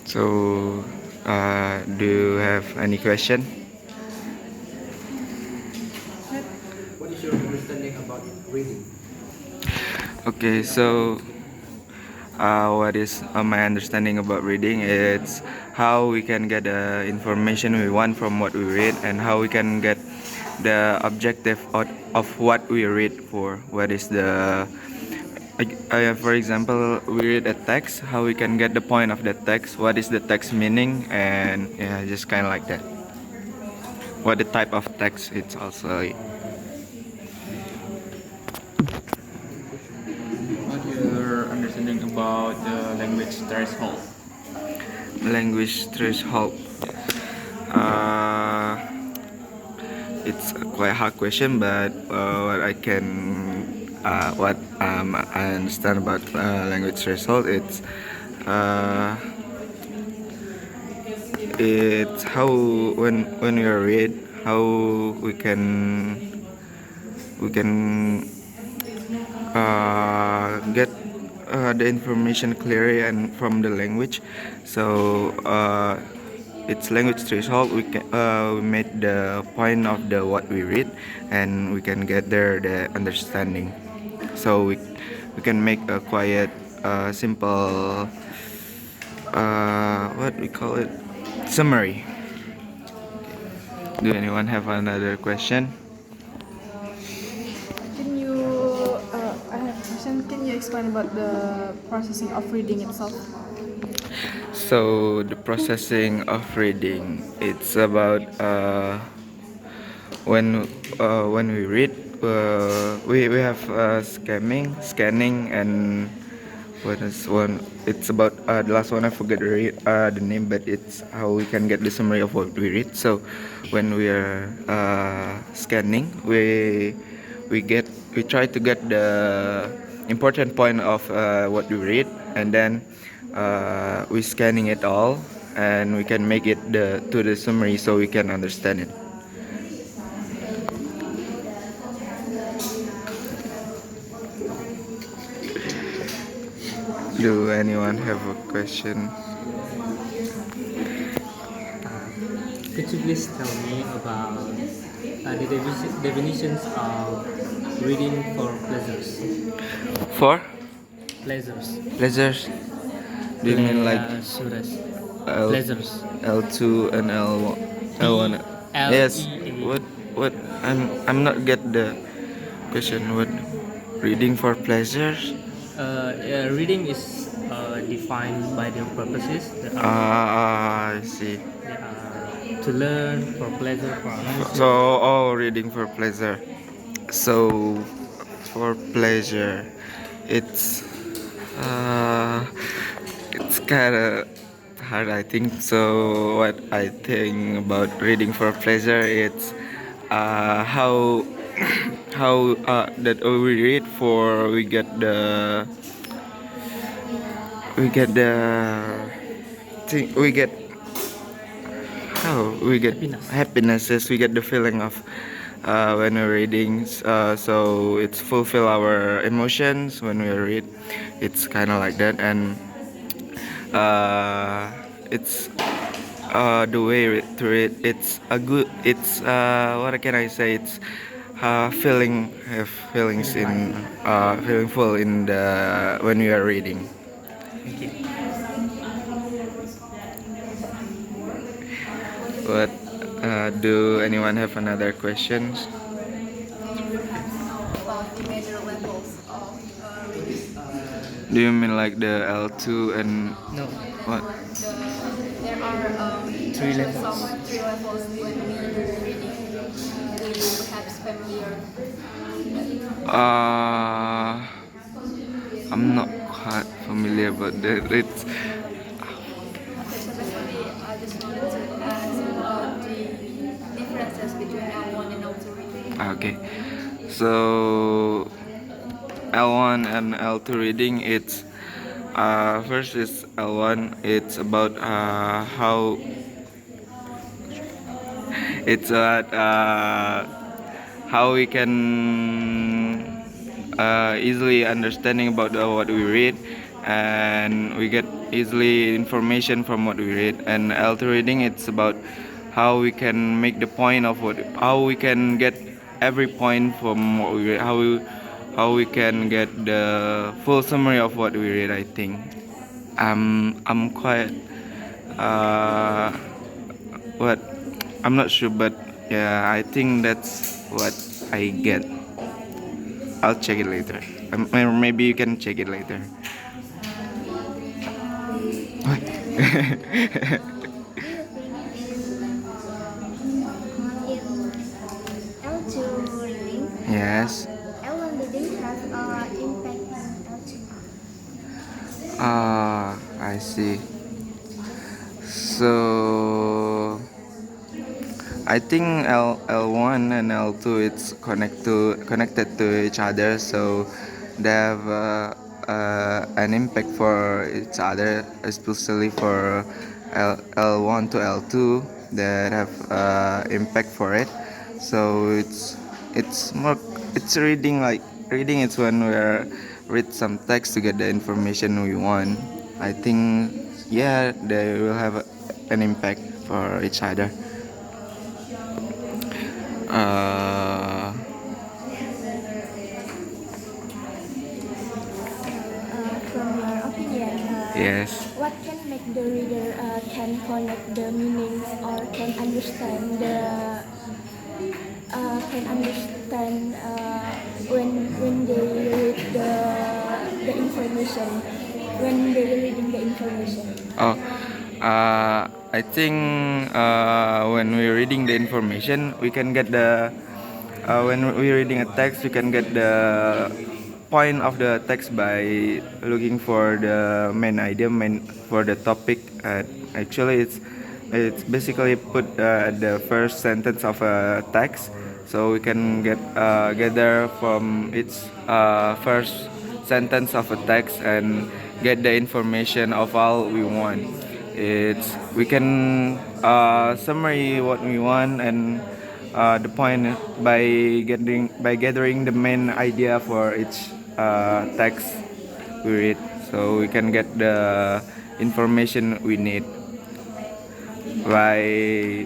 So, do you have any question? What is your understanding about reading? Okay, so what is my understanding about reading? It's how we can get the information we want from what we read, and how we can get the objective of what we read for. What is the for example, we read a text, how we can get the point of the text, what is the text meaning, and yeah, just kind of like that. What the type of text it's also. What your understanding about the language threshold? Language threshold. Uh, it's a quite hard question, but what I understand about language threshold, uh, it's how when we read, how we can get the information clearly and from the language. So it's language threshold. We made the point of the what we read, and we can get there the understanding. So we can make a quiet, simple, what we call it, summary. Do anyone have another question? Can you, I have a question. Can you explain about the processing of reading itself? So the processing of reading, it's about when we read, we have scanning, and what is one? It's about the last one. I forget the name, but it's how we can get the summary of what we read. So when we are scanning, we try to get the important point of what we read, and then we scanning it all, and we can make it to the summary so we can understand it. Do anyone have a question? Could you please tell me about the definitions of reading for pleasures? For Pleasures. pleasures, do you mean like Pleasures. L Pleasures. L2 and L1? P L Yes. E What A. what I'm not get the question. What reading for pleasures? Reading is defined by their purposes. I see. They are to learn, for pleasure, for So, amusement. reading for pleasure. So, for pleasure, it's uh, it's kind of hard, I think. So, what I think about reading for pleasure, it's how that we read for we get the thing we get how we get Happiness. happiness. Yes, we get the feeling of when we're reading. So it's fulfill our emotions when we read. It's kind of like that, and it's the way to read. It's a good. It's what can I say? It's feeling have feelings in feeling full in the when we are reading. Thank you. But do anyone have another questions? About the major levels of reading. Do you mean like the L2 and No, what? There are three some levels. three levels when we do reading. Are you perhaps familiar with that? Uh, I'm not quite familiar, but it's Okay, so basically, I just wanted to ask about the differences between L1 and L2 reading. okay. So L1 and L2 reading, it's first is L1. It's about how it's about how we can easily understanding about what we read, and we get easily information from what we read. And L2 reading, it's about how we can make the point of how we can get every point from what we read, how we can get the full summary of what we read. I think I'm quite uh what I'm not sure, but yeah, I think that's what I get. I'll check it later. Or maybe you can check it later. L2 reading. Yes. L1 reading has impact on L2. I see. So I think L1 and L2 it's connected to each other, so they have an impact for each other, especially for L1 to L2 that have impact for it. So it's more it's reading, like reading is when we read some text to get the information we want. I think yeah, they will have an impact for each other. Uh, From your opinion, yes. what can make the reader can connect the meanings or can understand when they read the information when they reading the information. Oh, I think when we're reading the information, we can get the when we're reading a text, we can get the point of the text by looking for the main idea, main for the topic. Actually, it's basically put at the first sentence of a text, so we can gather from its first sentence of a text and get the information of all we want. It's we can summary what we want and the point by gathering the main idea for each text we read, so we can get the information we need by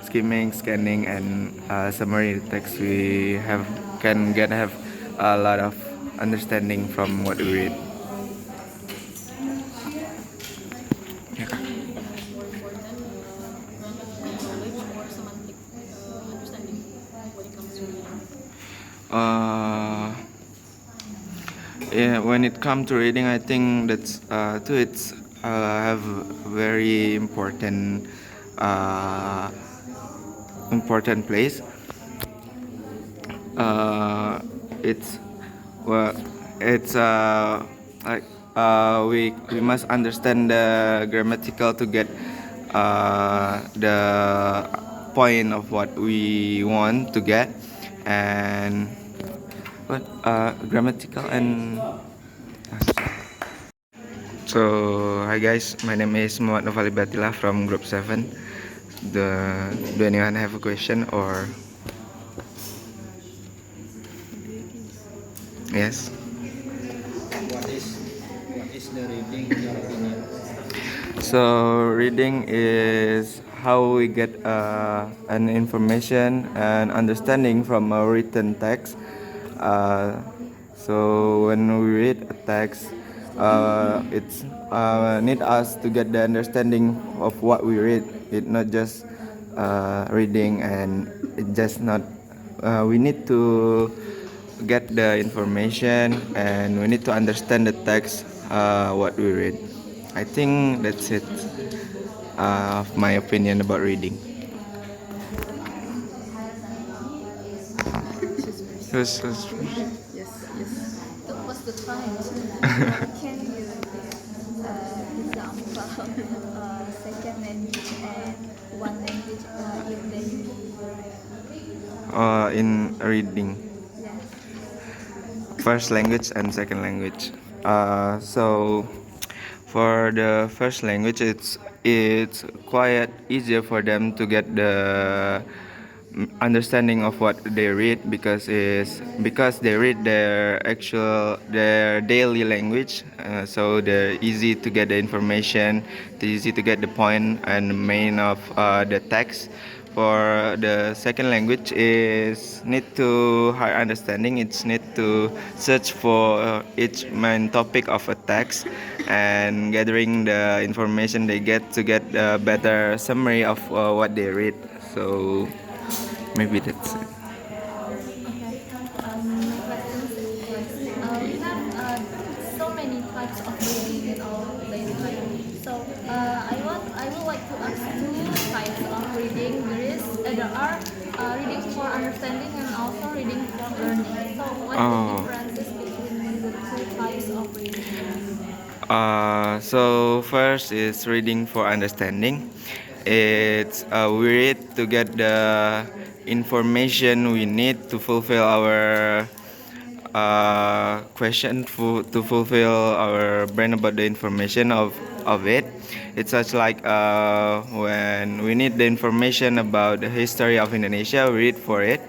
skimming, scanning, and summary text. We have a lot of understanding from what we read. Yeah. More important, knowledge or semantic understanding when it comes to reading. Yeah, when it comes to reading, I think that's too. It's have very uh, important place. Uh, it's well, it's like we must understand the grammatical to get the point of what we want to get, and what grammatical and so hi guys, my name is Muhammad Novali Batila from Group 7. Do anyone have a question or yes? What is the reading in your opinion? So reading is how we get an information and understanding from a written text. So when we read a text, it's need us to get the understanding of what we read. It not just reading, and it just not. We need to get the information and we need to understand the text what we read. I think that's it of my opinion about reading. Who's What's the time? Can you give example second language and one language in daily in reading? yes. First language and second language. So for the first language, it's quite easier for them to get understanding of what they read because they read their daily language, so they're easy to get the information, they're easy to get the point and main of the text. For the second language is need to higher understanding. It's need to search for each main topic of a text and gathering the information they get to get a better summary of what they read. So maybe that's it. My question is, we have so many types of reading in our daily life. So I would like to ask two types of reading. There are reading for understanding and also reading for learning. So what Oh. are the differences between the two types of reading? So first is reading for understanding. It's we read to get the information we need to fulfill our to fulfill our brain about the information of it. It's such like when we need the information about the history of Indonesia, we read for it.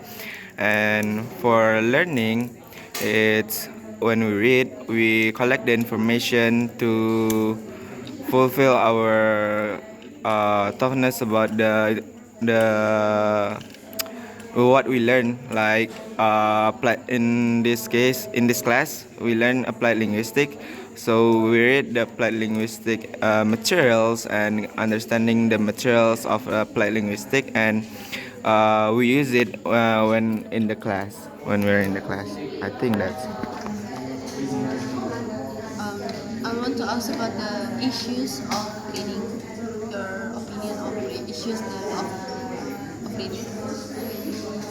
And for learning, it's when we read, we collect the information to fulfill our toughness about the what we learn, like in this case, in this class we learn applied linguistic, so we read the applied linguistic materials and understanding the materials of applied linguistic, and we use it when in the class, when we're in the class. I think that's I want to ask about the issues of reading. Your opinion of of reading,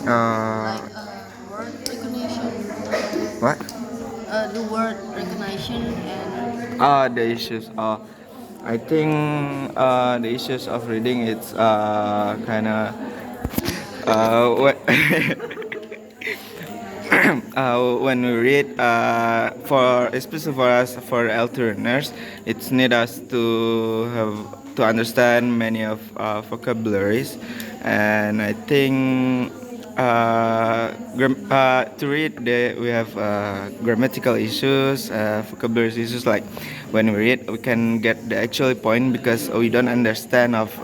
uh, like word recognition, what the word recognition and the issues. I think the issues of reading, it's kind of what when we read for especially for us for elder learners, it's need us to have to understand many of vocabularies, and I think to read we have grammatical issues, vocabulary issues, like when we read we can get the actual point because we don't understand of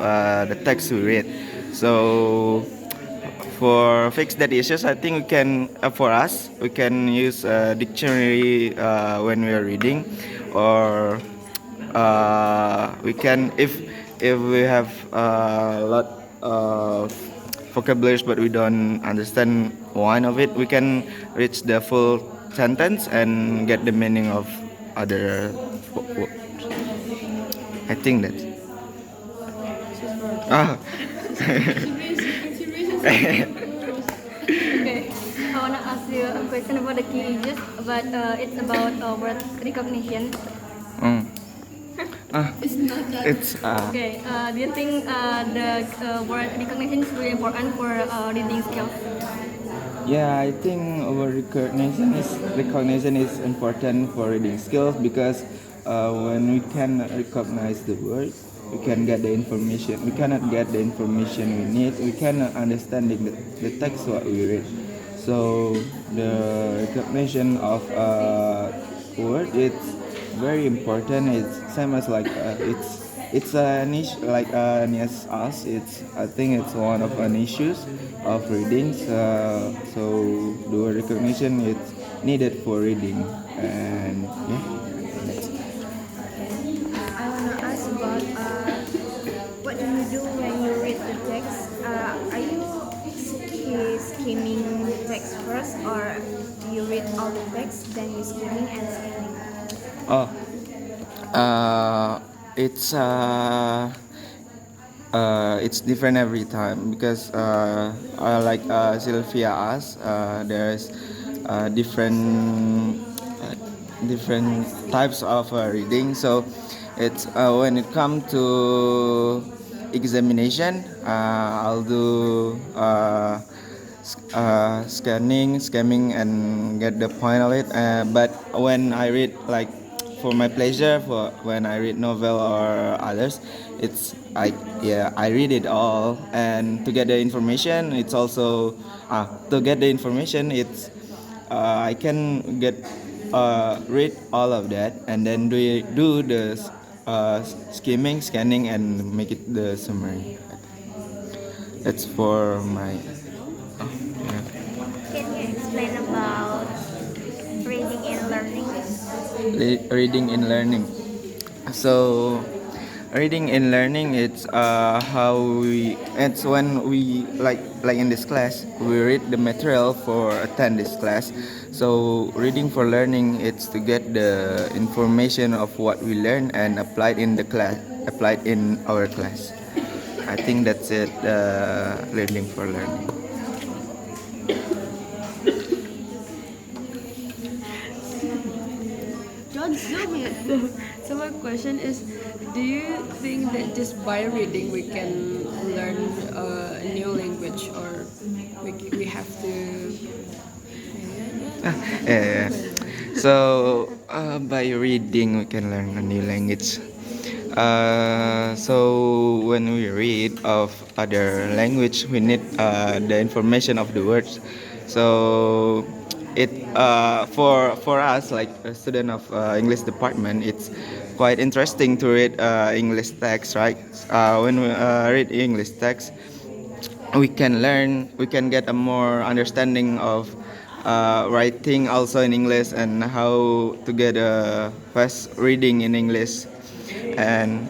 the text we read. So for fix that issues, I think we can for us we can use a dictionary when we are reading, or we can if we have a lot of vocabularies but we don't understand one of it, we can reach the full sentence and get the meaning of other words. I think that's ah. Okay, I wanna ask you a question about the key issues, but it's about word recognition. Mm. It's Okay, do you think the word recognition is really important for reading skills? Yeah, I think our recognition is important for reading skills because when we can recognize the word, we can get the information. We cannot get the information we need. We cannot understanding the text what we read. So the recognition of word, it's very important. It's same as like it's a niche like as us. It's I think it's one of an issues of reading. So the word recognition it's needed for reading, and yeah. I want to ask about what do you do when you read the text? Are you skimming the text first, or do you read all the text, then you skimming and scanning? Oh, it's different every time because like Sylvia asked, there's different types of reading. So it's when it comes to examination, I'll do scanning, and get the point of it. But when I read like for my pleasure. For when I read novel or others, it's I read it all, and to get the information, it's also to get the information, it's I can get read all of that and then do the skimming, scanning, and make it the summary. That's for my. Yeah. Can you explain about reading and learning? Reading and learning. So, reading and learning, it's when we like in this class we read the material for attend this class. So reading for learning, it's to get the information of what we learn and applied in our class. I think that's it. Learning for learning. Don't zoom it. So my question is, do you think that just by reading we can learn a new language, or we have to? Yeah. So by reading, we can learn a new language. So when we read of other language, we need the information of the words. So it for us like a student of English department, it's quite interesting to read English text, right? When we read English text, we can get a more understanding of writing also in English and how to get a fast reading in English, and